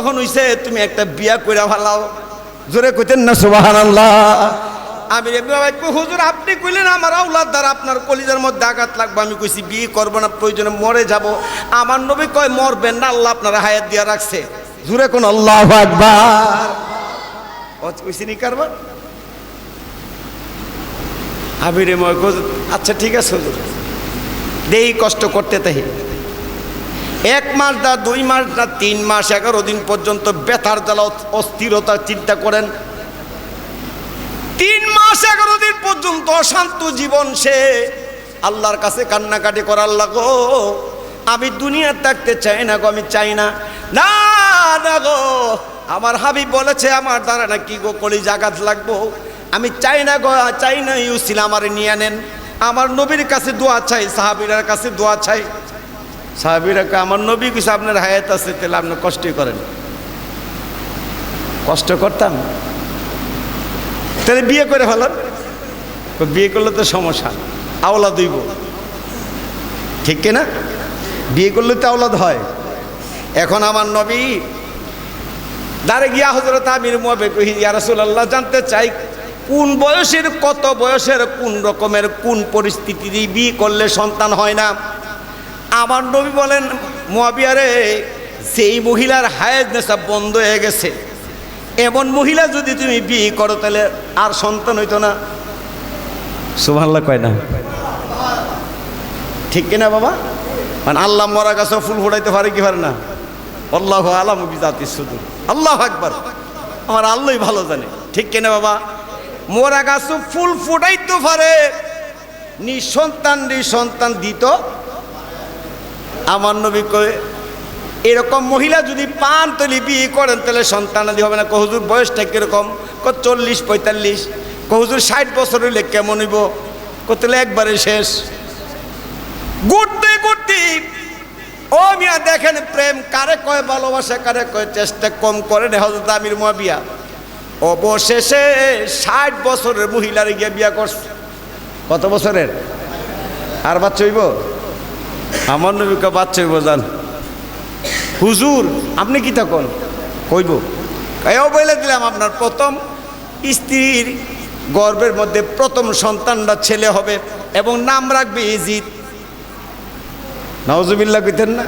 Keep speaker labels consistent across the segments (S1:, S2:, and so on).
S1: যখন হইছে তুমি একটা বিয়া কইরা ভালাও। জোরে কইতেন না সুবহানাল্লাহ। আমি ভাই হুজুর আপনি কইলেন আমার আওলাদ দ্বারা আপনার কলিজার মধ্যে আঘাত লাগবে। আমি কইছি বিয়ে করবো না, প্রয়োজনে মরে যাব। আমার নবী কয় মরবেন না, আল্লাহ আপনার হায়াত দিয়া রাখছে। জোরে কোন আল্লাহু আকবার। কইছি নি কারবার আবিরে ময়। আচ্ছা ঠিক আছে হুজুর, দেই কষ্ট করতে তাই। 1 মাস না 2 মাস না 3 মাস 11 দিন পর্যন্ত ব্যথার জ্বালা অস্থিরতা। চিন্তা করেন 3 মাস 11 দিন পর্যন্ত অশান্ত জীবন। সে আল্লাহর কাছে কান্নাকাটি করার লাগো, আমি দুনিয়া থাকতে চাই না গো, আমি চাই না। না না গো, আমার হাবিব বলেছে আমার দ্বারা নাকি গো কলিজা আঘাত লাগবো। আমি চাই না গো, চাই না। ইউসিল আমারে নিয়ে নেন। আমার নবীর কাছে দোয়া চাই, সাহাবীর কাছে দোয়া চাই। সাহাবীরা আমার নবী কিছু আপনার হায়াত আছে, তাহলে আপনি কষ্টই করেন। কষ্ট করতাম তাহলে বিয়ে করে ফেলান। বিয়ে করলে তো সমস্যা, আওলাদ হইব, ঠিক কিনা? বিয়ে করলে তো আওলাদ হয়। এখন আমার নবী দাঁড়ে গিয়া হযরত আমির মুয়াবিয়া কই ইয়া রাসূলুল্লাহ, জানতে চাই কোন বয়সের, কত বয়সের, কোন রকমের, কোন পরিস্থিতি বিয়ে করলে সন্তান হয় না। আমার নবী বলেন মুয়াবিয়া রে, যেই মহিলার হায়েজ নেশা বন্ধ হয়ে গেছে এমন মহিলা যদি তুমি বিয়ে করো তাহলে আর সন্তান হইতো না। সুবহানাল্লাহ কয় না? ঠিক কিনা বাবা? মানে আল্লাহ মরা গাছে ফুল ফোটাইতে পারে কি পারে না? আল্লাহু আলামু বিজাতিস সুদূর। আল্লাহু আকবার। আমার আল্লাহই ভালো জানে, ঠিক কিনা বাবা? মরা গাছে ফুল ফোটাইতে পারে, নিঃসন্তান দিত। আমার নবী কয় এরকম মহিলা যদি পান তলি বিয়ে করেন তাহলে সন্তানাদি হবে না। হুজুর বয়সটা কিরকম? 40-45। হুজুর 60 বছর হইলে কেমন হইব? তাহলে একবারে শেষ। ঘুরতে ঘুরতে ও মিয়া দেখেন প্রেম কারে কয়, ভালোবাসা কারে কয়, চেষ্টা কম করেন হযরত আমির মুয়াবিয়া। অবশেষে 60 বছরের মহিলার গিয়ে বিয়া করছে। কত বছরের? আর বাচ্চা হইব? আমার নবীকে বাচ্চা হইব জান। হুজুর আপনি কি তখন কইব? এও বলে দিলাম আপনার প্রথম স্ত্রীর গর্ভের মধ্যে প্রথম সন্তানটা ছেলে হবে এবং নাম রাখবে ইজিদ। নাউজুবিল্লাহ কইতেন না?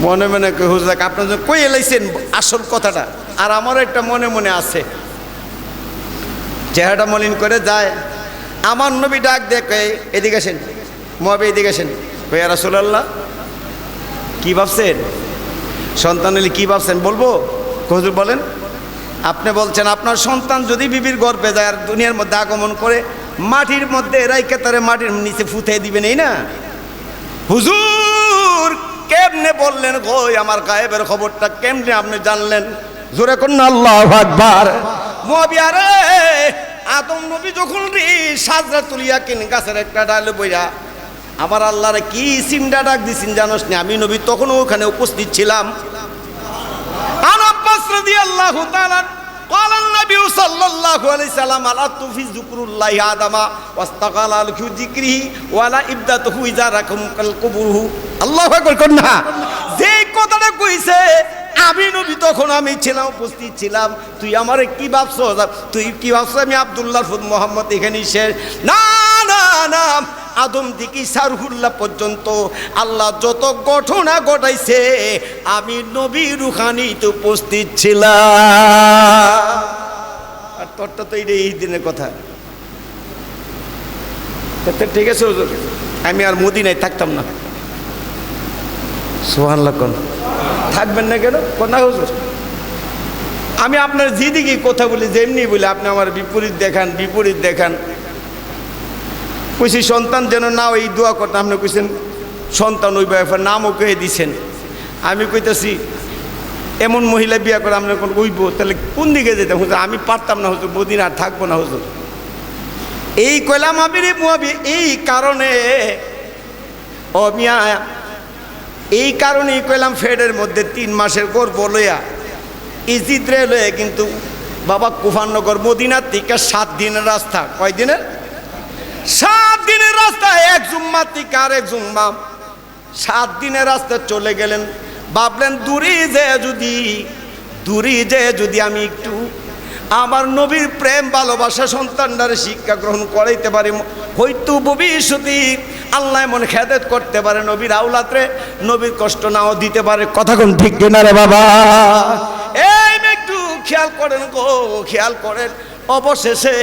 S1: মনে মনে হুজুর আপনার জন্য কই এলাইছেন আসল কথাটা, আর আমার একটা মনে মনে আছে। চেহারাটা মলিন করে যায়। আমার নবী ডাক দেখে এদিকে আসেন, মুয়াবিয়া এদিকে আসেন। ইয়া রাসূলুল্লাহ কি ভাবছেন? সন্তান হলে কি ভাবছেন বলবো? হুজুর বলেন। আপনি বলছেন আপনার সন্তান যদি বিবির গর্ভে যায় আর দুনিয়ার মধ্যে আগমন করে, মাটির মধ্যে রাইকে তারে মাটির নিচে ফুটিয়ে দিবেন, এই না? হুজুর কেমনে বললেন গো? আমার গায়েবের খবরটা কেমনে আপনি জানলেন? জোরে কোন আল্লাহু আকবার। মুয়াবিয়া রে, আদম নবী যখন সাজরাতুল ইয়াকিন গাছের একটা ডালে বইয়া আমার আল্লাহরে কি সিমডা ডাক দিছেন জানোস না? আমি নবী তখন ওখানে উপস্থিত ছিলাম। আনাব্বাস রাদিয়াল্লাহু তাআলা قال النبي صلى الله عليه وسلم لا تفي ذكر الله آدم واستقال على ذكره ولا ابدته اذا ركم القبور। আল্লাহু আকবার কন্যা। যে কথাটা কইছে আমি নবী তখন আমি ছিলাম, উপস্থিত ছিলাম। তুই আমারে কি ভাবছো? তুই কি ভাবছো আমি আব্দুল্লাহ মোহাম্মদ এখানেই শেষ? না না না, আদম থেকে সারহুল্লাহ পর্যন্ত আল্লাহ যত ঘটনা ঘটাইছে আমি নবী রুহানিতে উপস্থিত ছিলাম। আর তোরটা তো এই দিনের কথা। ঠিক আছে হুজুর, আমি আর মদিনায় থাকতাম না। সুবহানাল্লাহ কোন থাকবেন না কেন? কোন না হুজুর, আমি আপনার যেদিকে কথা বলি যেমনি বলি আপনি আমার বিপরীত দেখান। কইছি সন্তান যেন না ওই দোয়া করতে, আপনি কইছেন সন্তান ওই ব্যাপার নামও কয়ে দিছেন। আমি কইতেছি এমন মহিলা বিয়া করে আপনি কোন ওইব, তাহলে কোন দিকে যেতাম? হুজুর আমি পারতাম না হুজুর, মদিনা আর থাকবো না হুজুর। এই কইলাম আবিরে মুয়াবিয়া, এই কারণে ও মিয়া, এই কারণেই কইলাম ফেডের মধ্যে 3 মাসের গর্ভ লইয়া ইজিদ্রে লয়ে কিন্তু বাবা কুফাননগর মদিনার থেকে 7 দিনের রাস্তা। কয় দিনের? 7 দিনের রাস্তা। এক জুম্মা থেকে আরেক জুম্মা 7 দিনের রাস্তা চলে গেলেন। ভাবলেন দূরে যে যদি আমি একটু আমার নবীর প্রেম ভালোবাসা সন্তানদের শিক্ষা গ্রহণ করাইতে পারি, হয়তো ভবিষ্যতে আল্লাহ এমন খেদমত করতে পারে, নবীর আওলাদরে নবীর কষ্ট নাও দিতে পারে। কথা কোন ঠিক কিনা রে বাবা? এই একটু খেয়াল করেন গো, খেয়াল করেন। অবশেষে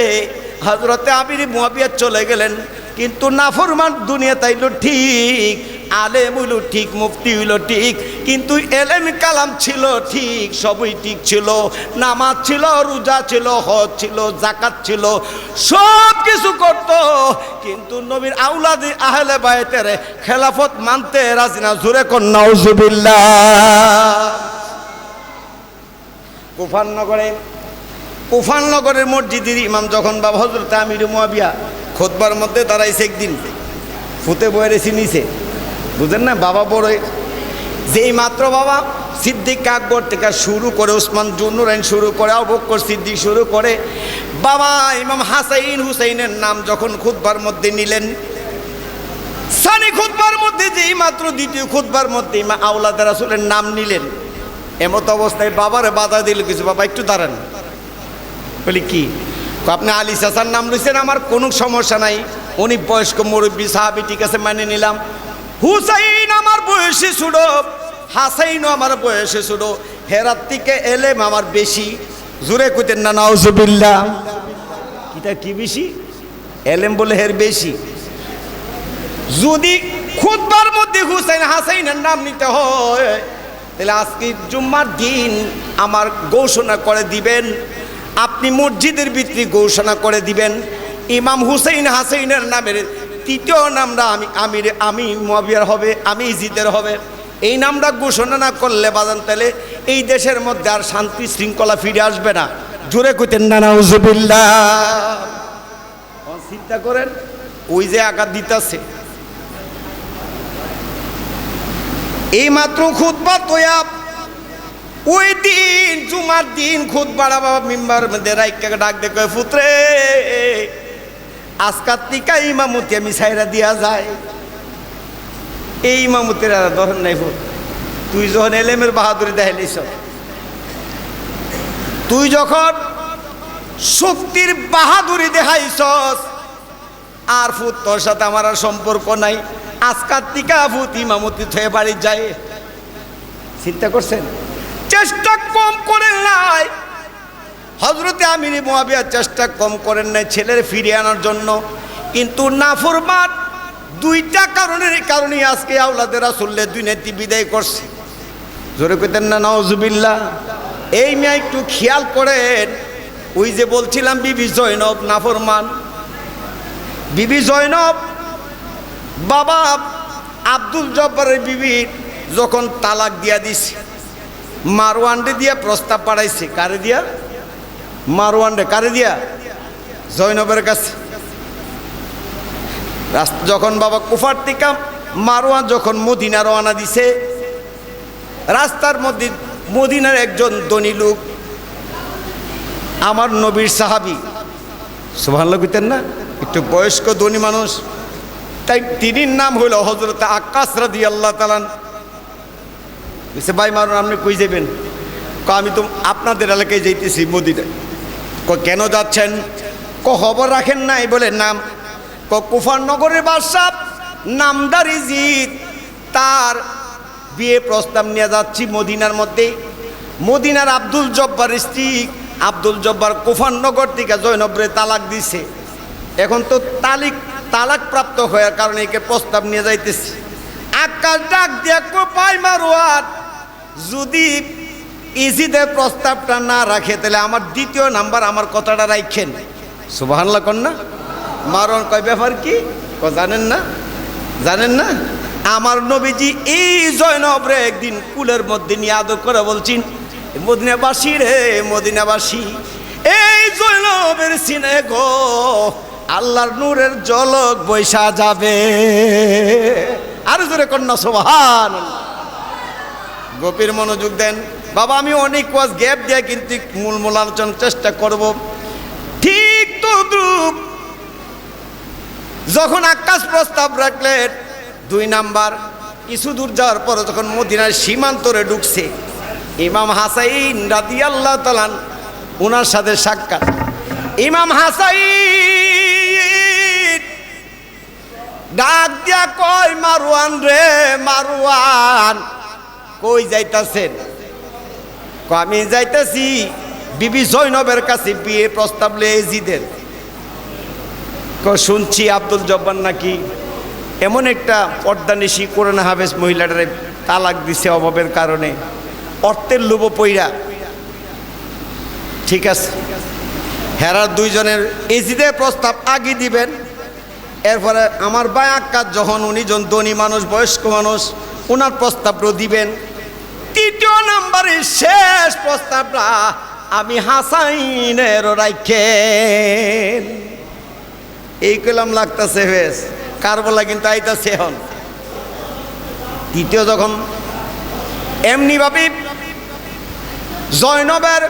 S1: হযরতে আমির মুয়াবিয়া চলে গেলেন, কিন্তু নাফরমান দুনিয়া তাইল ঠিক, আলেম হইল ঠিক, মুফতি হইল ঠিক, কিন্তু এলেম কালাম ছিল ঠিক, সবই ঠিক ছিল। নামাজ ছিল, রোজা ছিল, হজ ছিল, যাকাত ছিল, সব কিছু করত, কিন্তু নবীর আওলাদি আহলে বায়তের খেলাফত মানতে রাজি না। জোরে কোন নাউজুবিল্লাহ। কুফানগরের মসজিদের ইমাম যখন বাবা হযরত আমির মুয়াবিয়া খুতবার মধ্যে দাঁড়াইছে, একদিন ফুতে বয়ে রেছি নিচে, বুঝেন না বাবা বড়, যেই মাত্র বাবা সিদ্দিক আকবর থেকে শুরু করে ওসমান জুন্নুরাইন শুরু করে আবু বকর সিদ্দিক শুরু করে বাবা ইমাম হাসাইন হুসাইনের নাম যখন খুতবার মধ্যে নিলেন, সানি খুতবার মধ্যে যেই মাত্র দ্বিতীয় খুতবার মধ্যে ইমাম আওলাদ রাসূলের নাম নিলেন, এমত অবস্থায় বাবারে বাধা দিল কিছু, বাবা একটু দাঁড়ান। বলি কি? আপনি আলী চাচার নাম লইছেন, আমার কোনো সমস্যা নাই, উনি বয়স্ক মুরব্বী সাহাবী, ঠিক আছে মানে নিলাম। হুসাইন আমার বয়সে ছোট, হাসাইনও আমার বয়সে ছোট, হেরাত থেকে এলেম আমার বেশি। জোরে কইতেন না নাউজুবিল্লাহ। কিটা কি বেশি? এলেম বলে হের বেশি। যদি খুতবার মধ্যে হুসাইন হাসাইনের নাম নিতে হয়, তাহলে আজকে জুম্মার দিন আমার ঘোষণা করে দিবেন, আপনি মসজিদের ভিতরে ঘোষণা করে দিবেন ইমাম হুসাইন হাসাইনের নামের তৃতীয় নামটা আমি মুয়াবিয়ার হবে, আমি ইজিদের হবে। এই নামটা ঘোষণা না করলে বাজান তাহলে এই দেশের মধ্যে আর শান্তি শৃঙ্খলা ফিরে আসবে না। জোরে কইতেন না নাউজুবিল্লাহ। চিন্তা করেন, ওই যে আঘাত দিতেছে, এই মাত্র খুতবা তোয়া, ওই দিন জুমার দিন খুতবাড়া বাবা মিম্বার মধ্যে রাইকা ডাক দেখে, পুত্রে আজকার টিকা ইমামতি আমি সাইরা দিয়া যায়, এই ইমামতির আর ধরেন নাই। তুই যখন এলেমের বাহাদুরি দেখাইলিস, তুই যখন শক্তির বাহাদুরি দেখাইছস, আর ফুত তোর সাথে আমার আর সম্পর্ক নাই, আজকার টিকা ফুত ইমামতি থেকে বাড়ি যায়। চিন্তা করছেন? চেষ্টা কম করেন নাই হযরতে আমির মুয়াবিয়া, চেষ্টা কম করেন নাই ছেলের ফিরিয়ে আনার জন্য, কিন্তু নাফরমান দুইটা কারণে আজকে আওলাদে রাসূলের দুনিয়াতে বিদায় করছে। জোরে কইতেন না নাউজুবিল্লাহ। এই মেয়ে একটু খেয়াল করেন, ওই যে বলছিলাম বিবি জয়নব নাফরমান, বিবি জয়নব বাবা আব্দুল জব্বারের বিবি যখন তালাক দিয়া দিছে, মারওয়ানরে দিয়া প্রস্তাব পাঠাইছে। কারে দিয়া? মারওয়ানরে। কারে দিয়া? জয়নবের কাছে। যখন বাবা কুফার থেকে মারওয়ান যখন মদিনা রওনা দিছে, রাস্তার মধ্যে মদিনার একজন ধনী লোক, আমার নবীর সাহাবী, সুবহানাল্লাহ কইতেন না, একটু বয়স্ক ধনী মানুষ, তাই তিনির নাম হইল হযরত আক্কাস রাদিয়াল্লাহু তাআলা। বলছে ভাই মারুন, আপনি কই যাবেন? আমি তো আপনাদের এলাকায় যাইতেছি মদিনায়। কেন যাচ্ছেন? খবর রাখেন নাই? বলে নাম। কুফার নগরের বাদশা নামদার ইজিদ, তার বিয়ে প্রস্তাব নিয়ে যাচ্ছি মদিনার মধ্যে। মদিনার আব্দুল জব্বার স্ত্রী আব্দুল জব্বার কুফার নগর থেকে জয়নবরে তালাক দিছে। এখন তো তালাক প্রাপ্ত হওয়ার কারণে একে প্রস্তাব নিয়ে যাইতেছি। আকাশ ডাক দেখো পাই মারওয়ান, যদি ইজিদের প্রস্তাবটা না রাখে তাহলে আমার দ্বিতীয় নাম্বার আমার কথাটা রাখেন। সুবহানাল্লাহ কন না? মারওয়ান কয় ব্যাপার কি? জানেন না? জানেন না? আমার নবীজি এই জয়নবরে একদিন কুলের মধ্যে নিয়ে আদর করে বলছেন, মদিনাবাসী রে মদিনাবাসী, এই জয়নবের সিনে গো আল্লাহর নূরের ঝলক বৈশা যাবে। আর জোরে কন্যা সুবহানাল্লাহ। গোপীর মনোযোগ দেন বাবা, আমি অনেক ওয়াজ গ্যাপ দিয়ে কিন্তু মূল আলোচনার চেষ্টা করব। ঠিক তো দ্রুপ যখন আকাশ প্রস্তাব রাখলেন, 2 নাম্বার কিছু দূর যাওয়ার পর যখন মদিনার সীমান্তরে ঢুকছে, ইমাম হাসাইন রাদিয়াল্লাহু তাআলা ওনার সাথে সাক্ষাৎ। ইমাম হাসাইন ডাক দিয়া কয়, মারওয়ান রে মারওয়ান, কই যাইতাছেন? আমি যাইতেছি বিবি জৈনবের কাছে বিয়ে প্রস্তাব লয়ে এজিদের। শুনছি আব্দুল জব্বার নাকি এমন একটা পর্দানিশী কোরআন হাফেজ মহিলাটারে তালাক দিছে অভাবের কারণে, অর্থের লোভ পইরা। ঠিক আছে, হেরার দুইজনের এজিদের প্রস্তাব আগে দিবেন। এরপরে আমার ভাই আক্কাস যখন উনি জন ধনী মানুষ, বয়স্ক মানুষ, ওনার প্রস্তাবও দিবেন। তৃতীয় নাম্বারের শেষ প্রস্তাবটা আমি হাসাইনের রাখেন। এই কলাম লাগতেছে বেশ, কার বলা কিন্তু আইতাছে এখন। তৃতীয় যখন এমনি ভাবি জয়নবের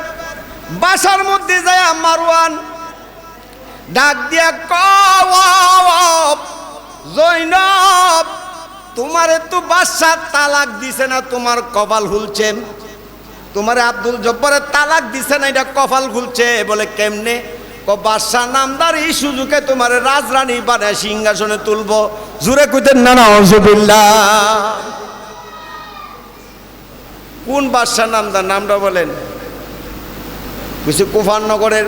S1: বাসার মধ্যে যায় মারওয়ান ডাক দিয়া কয়, জয়নব তোমারে তো বাদশা তালাক দিছে না, তোমার কপাল খুলছে। তোমারে আব্দুল জব্বারের তালাক দিছে না, এটা কপাল খুলছে। বলে কেমনে? বাদশা নামদার এই সুযোগে তোমার রাজরানী বানায় সিংহাসনে তুলবো। জুরে কইতেন না নাউজুবিল্লাহ। কোন বাদশা নামদার নামটা বলেন? কিছু কুফারনগরের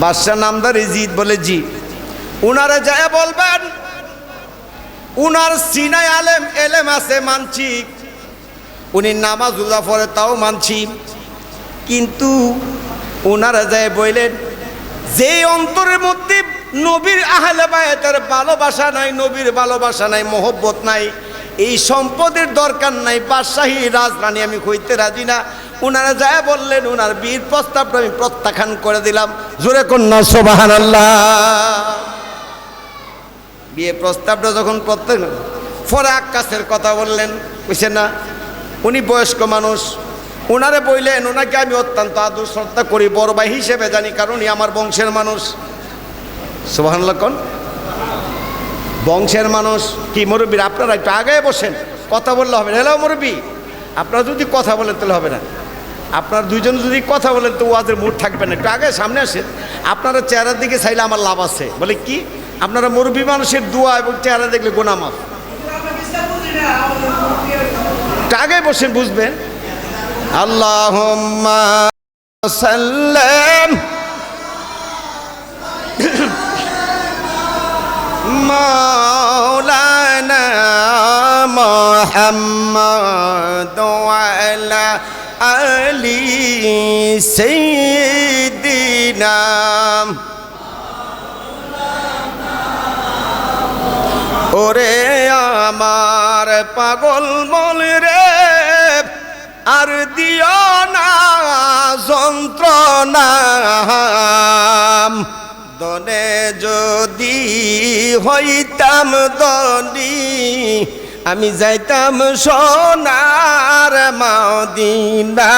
S1: বাদশা নামদার ইজিদ বলে জি। উনারে যায় বলবেন, উনার সিনায় এলেম আছে মানছি, উনি নামাজ রোজা পড়ে তাও মানছি, কিন্তু ওনারা যায় বললেন যে অন্তরের মধ্যে নবীর আহলে বায়াতের ভালোবাসা নাই, নবীর ভালোবাসা নাই, মহব্বত নাই, এই সম্পদের দরকার নাই, বাদশাহী রাজরানী আমি হইতে রাজি না। ওনারা যায় বললেন ওনার বীর প্রস্তাবটা আমি প্রত্যাখ্যান করে দিলাম। জোরে কন্যা সুবহানাল্লাহ। বিয়ে প্রস্তাবটা যখন প্রত্যাখ্যান, পরে আক্কাসের কথা বললেন, বুঝছেন না, উনি বয়স্ক মানুষ, ওনারে বললেন ওনাকে আমি অত্যন্ত আদর শ্রদ্ধা করি, বড় ভাই হিসেবে জানি, কারণ উনি আমার বংশের মানুষ। সুবহানাল্লাহ কোন বংশের মানুষ। কি মুরব্বী আপনারা একটু আগে বসেন, কথা বললে হবে না। হ্যালো মুরব্বী, আপনারা যদি কথা বলেন তাহলে হবে না। আপনার দুইজন যদি কথা বলেন তো ওয়াজের মুড থাকবে না। একটু আগে সামনে আসেন, আপনারা চেহারার দিকে চাইলে আমার লাভ আছে। বলে কি? আপনারা মুরব্বী মানুষের দোয়া এবং চেহারা দেখলে গুনাহ মাফ। আগে বসেন, বুঝবেন। আল্লাহুম্মা সাল্লাম মাওলানা মুহাম্মদ ওয়া আলা আলি সাইয়্যিদিনা। ওরে আমার পাগল মন রে, আর দিও না যন্ত্রণা, দনে যদি হইতাম দনি, আমি যাইতাম সোনার মদিনা।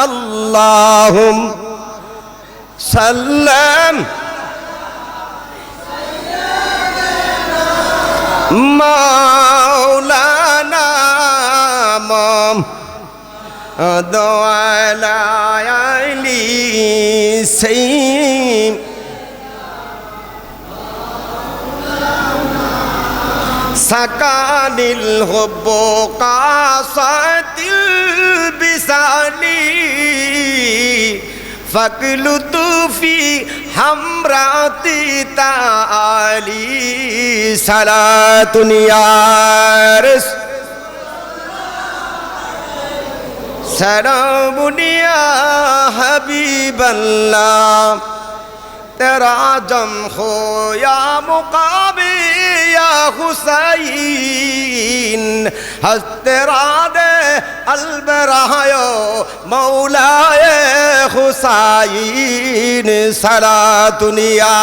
S1: আল্লাহুম্মা সাল্লাম মাওলানা মুহাম্মদ ওয়া আলা আলি সাইয়্যিদিনা। সাকানিল হুব্বু কাসাতিল বিসালি, ফাকলুতু ফি হামরাতি তাআলি, সালাতুন ইয়া রাসূল সালামুন ইয়া হাবিবাল্লাহ। तेरा जम हो या मुकाबी या हुसैन, हस्तेरा दे अलबरायो मौलाए हुसैन, सलातुनिया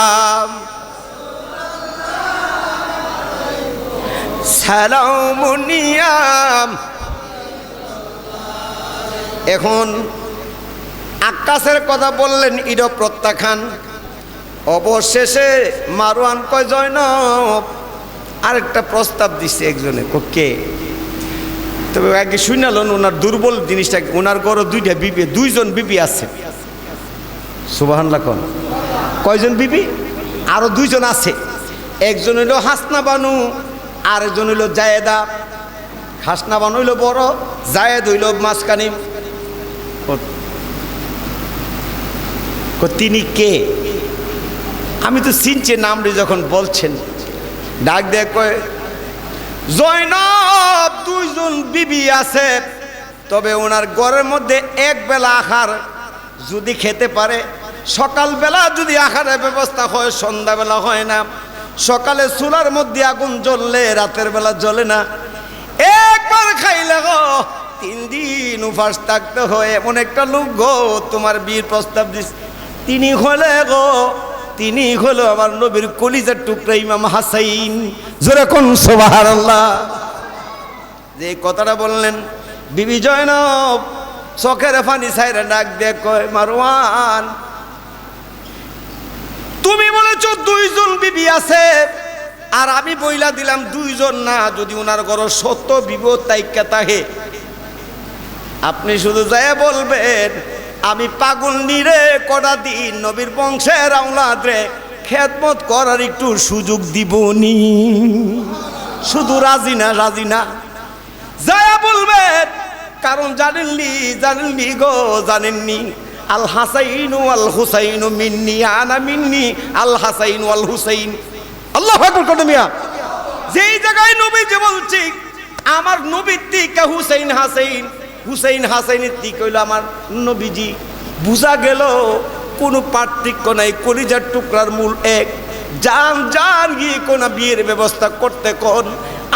S1: সালামুনিয়া। এখন আক্কাসের কথা বললেন, ইডো প্রত্যাখ্যান। অবশেষে মারওয়ান কয়, জয়নব আরেকটা প্রস্তাব দিচ্ছে একজনে, কে? তবে আগে শুনালেন ওনার দুর্বল জিনিসটা, ওনার ঘরে দুইজন বিবি আছে। সুবহানাল্লাহ কোন? কয়জন বিবি? আরো দুইজন আছে। একজন হইল হাসনা বানু, আরেকজন হইল জায়েদা। হাসনা বানু হইল বড়, জায়েদ হইল মাঝখানি। তিনি কে? আমি তো চিনছি নামটি যখন বলছেন। ডাক দেখ কয়, জয়নব দুইজন বিবি আছে, তবে ওনার ঘরের মধ্যে এক বেলা আহার যদি খেতে পারে, সকালবেলা যদি আহারের ব্যবস্থা হয়, সন্ধ্যাবেলা হয় না। সকালে চুলার মধ্যে আগুন জ্বললে রাতের বেলা জ্বলে না। একবার খাইলে গো 3 দিন উপাস থাকতে হয়। এমন একটা লোক গো তোমার বিয়ের প্রস্তাব দিস। তিনি হলো আমার নবীর কলিজার টুকরা ইমাম হাসাইন। জোরে কোন সুবহানাল্লাহ। যে কথাটা বললেন, বিবি জয়নব চোখের পানি ছাইরা ডাক দিয়ে কয়, মারওয়ান তুমি বলেছ দুইজন বিবি আছে, আর আমি বইলা দিলাম দুইজন না। যদি ওনার ঘর সত্য বিপদ তাইকা তাহে, আপনি শুধু যায় বলবেন আমি পাগল নিরে কটা দিন নবীর বংশের আওলাদরে খেদমত করার একটু সুযোগ দিবনি। শুধু রাজি না যায় বলবেন। কারণ জানেননি গো, জানেননি আল হাসাইনু আল হুসাইনু মিন্নি আনা মিন্নি আল হাসাইনু আল হুসাইন। আল্লাহু আকবার কোন মিয়া। যেই জায়গায় নবী যে বলছি আমার নবীর দিকে হুসাইন হাসাইনের দিক হইল আমার নবীজি, বুঝা গেল কোনো পার্থক্য নাই। কলিজার টুকরার মূল এক। জান গিয়ে কোন বিয়ের ব্যবস্থা করতে কোন।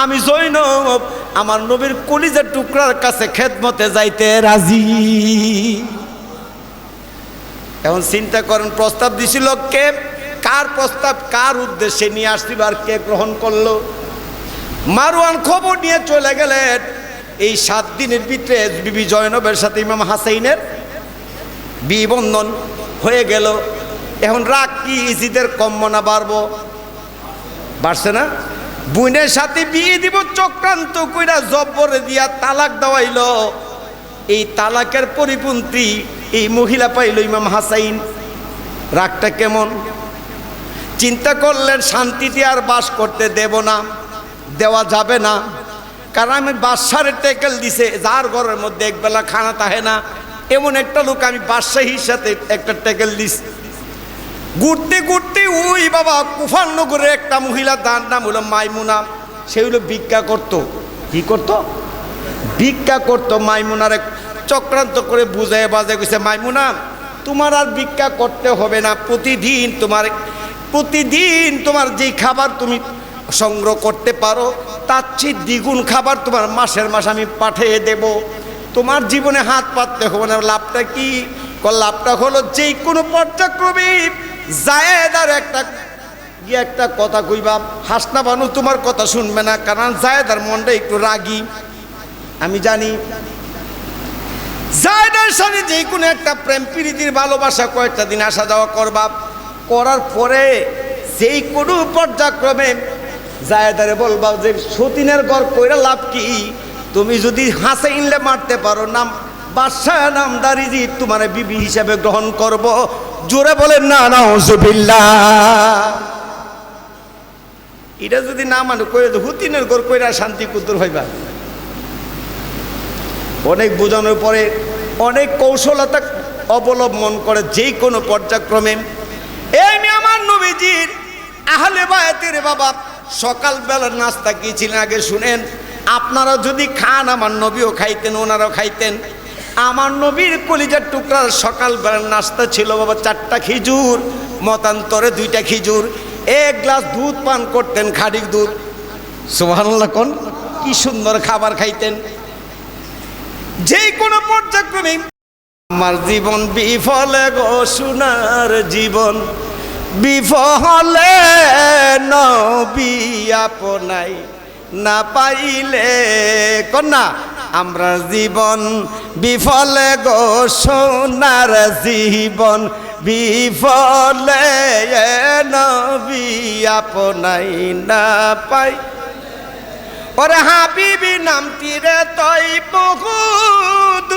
S1: আমি জয়নব আমার নবীর কলিজার টুকরার কাছে খেদমতে যাইতে রাজি। এখন চিন্তা করেন, প্রস্তাব দিছিল কে? কার প্রস্তাব, কার উদ্দেশ্যে নিয়ে আসছিল, আর কে গ্রহণ করলো? মারওয়ান খবর নিয়ে চলে গেলেন। এই 7 দিনের ভিতরে বিবি জয়নবের সাথে ইমাম হাসাইনের বিবন্ধন হয়ে গেল। এখন রাগ কি ইজিদের কম না বাড়বো? বাড়ছে না? বোনের সাথে বিয়ে দিব চক্রান্ত কইরা জব্বরে দিয়া তালাক দেওয়াইল। এই তালাকের পরিপন্থী এই মহিলা পাইল ইমাম হাসাইন। রাগটা কেমন? চিন্তা করলেন শান্তিতে আর বাস করতে দেওয়া যাবে না। কারণ আমি বাদশারে টেকেল দিছে, যার ঘরের মধ্যে একবেলা খানা থাকে না, এমন একটা লোক আমি বাদশাহীর সাথে একটা টেকেল দিছি। ঘুরতে ওই বাবা কুফারনগরের একটা মহিলা, তার নাম হলো মাইমুনা। সে হলো ভিক্ষা করতো। কি করতো? ভিক্ষা করতো। মাইমুনারে চক্রান্ত করে বুঝায় বাজায় কইছে, মাইমুনা তোমার আর ভিক্ষা করতে হবে না। প্রতিদিন তোমার যেই খাবার তুমি সংগ্রহ করতে পারো তার চেয়ে দ্বিগুণ খাবার তোমার মাসের মাস আমি পাঠিয়ে দেব। তোমার জীবনে হাত পাততে হবে না। লাভটা কি? লাভটা হলো যেই কোনো পর্যায়ক্রমে জায়েদার একটা কথা কইবা, হাসনা বানু তোমার কথা শুনবে না। কারণ জায়েদার মনটা একটু রাগী, আমি জানি। জায়েদার সাথে যে কোনো একটা প্রেম প্রীতির ভালোবাসা কয়েকটা দিন আসা যাওয়া করবা। করার পরে যেই কোনো পর্যায়ক্রমে জায়েদারে বলবা যে সতীনের ঘর কইরা লাভ কি? তুমি যদি হাসাইনলে মারতে পারো, নাম বাদশাহ নামদারি জি তোমার বিবি হিসাবে গ্রহণ করব। জোরে বলেন না নাউজুবিল্লাহ। এটা যদি না মানে কইরা হুতিনের ঘর কইরা শান্তি কুতুর হইবা। অনেক বোঝানোর পরে অনেক কৌশলতা অবলম্বন করে যেই কোনো পর্যায়ক্রমে এই আমার নবীজির আহলে বায়াতের বাবা সকালবেলার নাস্তা কি ছিলেন আগে শুনেন। আপনারা যদি খান, আমার নবীও খাইতেন, ওনারাও খাইতেন। আমার নবীর কলিজার টুকরার সকালবেলার নাস্তা ছিল বাবা 4টা খেজুর, মতান্তরে 2টা খেজুর, 1 গ্লাস দুধ পান করতেন, খাঁটি দুধ। সুবহানাল্লাহ কোন, কি সুন্দর খাবার খাইতেন। যে কোনো পর্যায়ক্রমে আমার জীবন বিফলে গো, সোনার জীবন বিফলে, নবী আপনাই না পাইলে কন্যা আমরা জীবন বিফলে গো, সোনার জীবন বিফলে, নবী আপনাই না পাই ওরে হাবিবি নামটি রে তৈ বহুত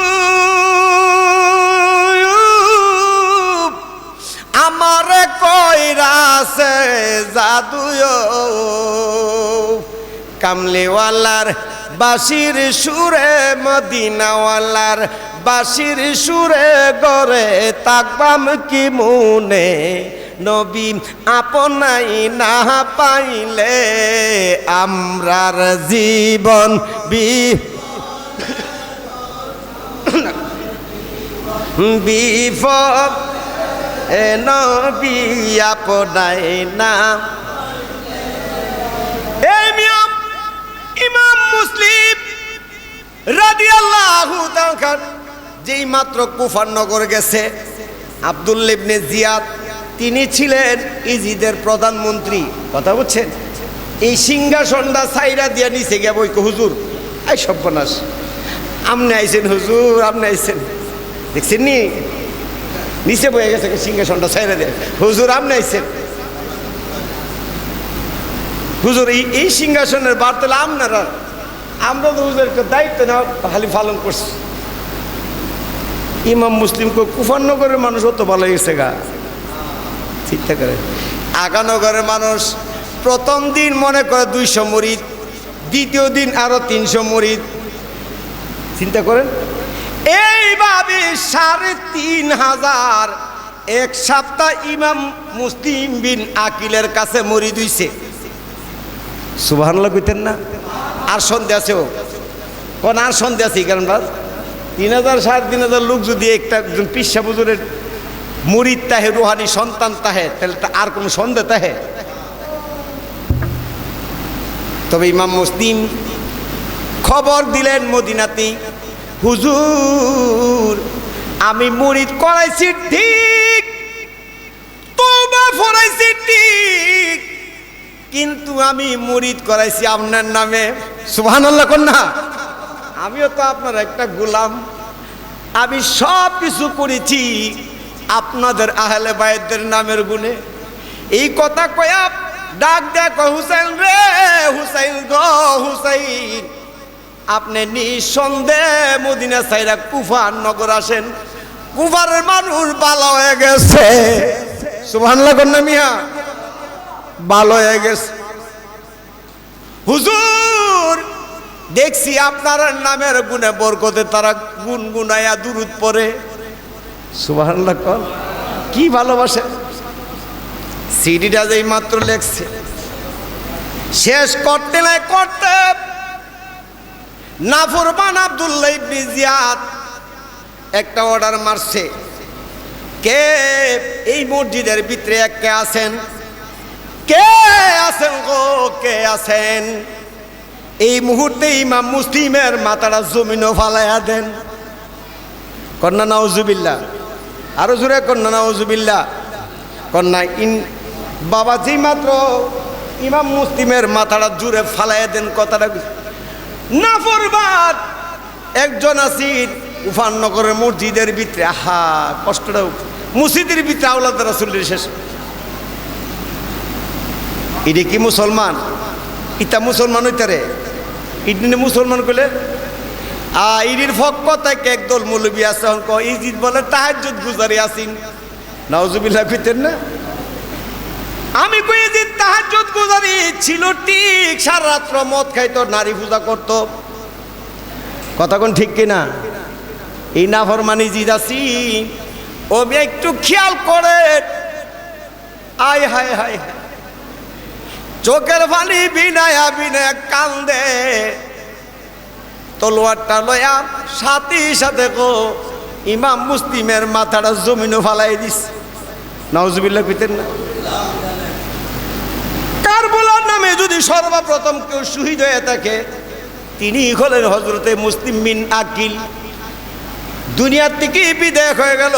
S1: আমারে কইরাছে জাদুয় কামলিওয়ালার বাঁশির সুরে মদিনাওয়ালার বাঁশির সুরে গরে তাকবাম কি মুনে নবী আপনাই না পাইলে আমরার জীবন বিপদ এ নবী আপনাই না। এই ইমাম মুসলিম রাদিয়াল্লাহু তাআলা যেই মাত্র কুফার নগর গেছে, আব্দুল্লাহ ইবনে জিয়াদ তিনি ছিলেন ইজিদের প্রধানমন্ত্রী। কথা বুঝছেন? এই সিংহাসনটা সাইরা দিয়া নিচে গিয়া বই হুজুর এই সর্বনাশ, আমনে আইছেন হুজুর, আমনে আইছেন, দেখছেন নি নিচে বয়ে গেছে সিংহাসনটা সাইরা দিয়ে, হুজুর আমনে আইছেন, হুজুর এই সিংহাসনের বার্তালে আপনারা, আমরা তো হুজুরকে দায়িত্ব না খালি পালন করছি। ইমাম মুসলিমকে কুফারনগরের মানুষ অত ভালো গেছে গা, চিন্তা করে। আগানগরের মানুষ প্রথম দিন মনে করে 200 মুরিদ, দ্বিতীয় দিন আরো 300 মুরিদ, চিন্তা করেন। এইভাবে 3500 এক সপ্তাহ ইমাম মুসলিম বিন আকিলের কাছে মুরিদ হইছে। সুবহানাল্লাহ কইতেন না? আর সন্দেহ আছে, কোন আর সন্দেহ আছে? কারণ 3000 3500 লোক যদি একজন পিসা হুজুরের মুরিদ তাহে, রুহানি সন্তান তাহে, তাহলে আর কোনো সন্দেহ তাহে? তবে ইমাম মুসলিম খবর দিলেন মদিনাতে, হুজুর আমি মুরিদ করাইছি ঠিক, তওবা ফরাইছি ঠিক, কিন্তু আমি মুরিদ করাইছি আপনার নামে। সুবহানাল্লাহ কোন না? আমিও তো আপনার একটা গোলাম, আমি সব কিছু করেছি আপনাদের আহলে বায়তদের নামের গুণে। এই কথা কয়া ডাক দেখ, হুসাইন রে হুসাইন গো হুসাইন, আপনি নিঃসন্দেহ মদিনা সাইরা কুফার নগর আসেন, কুফার মানুষ ভালো হয়ে গেছে। সুবহানাল্লাহ কোন না মিয়া? ভালো হয়ে গেছে। হুজুর দেখছি আপনার নামের গুণে বরকতে তারা গুনগুনায়া দুরুদ পড়ে। সুবহানাল্লাহ কোন? কি ভালোবাসে। সিডিটা যেই মাত্র লেখছে, শেষ করতে নাই করতে নাফরমান আব্দুল্লাহ ইবনে জিয়াদ একটা অর্ডার মারছে, কে এই মসজিদের ভিতরে কে আছেন, কে আছেন গো, কে আছেন? এই মুহূর্তে ইমাম মুসলিমের মাথাটা জমিনও ফালাইয়া দেন। কন্যা নাউজুবিল্লাহ, আরো জোরে কন্যা নাউজুবিল্লাহ। কন্যা বাবা যেই মাত্র ইমাম মুসলিমের মাথাটা জুড়ে ফালাইয়া দেন, কথাটা নাফরমান একজন আসির উফাননগরের মসজিদের ভিতরে, আহা কষ্টটা, মসজিদের ভিতরে আওলাদ রাসূলের শেষ। এটা কি মুসলমান? ইটা মুসলমান হইতারে? ইডনি মুসলমান কইলে ইডির পক্ষ থেকে একদল মৌলবী আছে, ইজিদ বলে তাহাজ্জুদ গুজারি আসিন। নাউজুবিল্লাহ কইতেন না? আমি কই যে তাহাজ্জুদ গুজারি ছিল ঠিক, সারা রাত্র মদ খাইতো, নারী পূজা করতো। কথা কোন ঠিক কিনা? এই নাফরমানি জিদ আছি, ও একটু খেয়াল করে, আয় হায় হায় চোখের পানি বিনায়া বিনায়া কান্দে, তলোয়ারটা লয়া সাথে সাথে গো ইমাম মুসলিমের মাথাটা জমিনও ফালাই দিস। নাউজুবিল্লাহ কইতেন না? কারবালার নামে যদি সর্বপ্রথম কেউ শহীদ হয়ে থাকে, তিনি হলেন হযরতে মুসলিম বিন আকিল। দুনিয়ার থেকে বিদায় হয়ে গেল।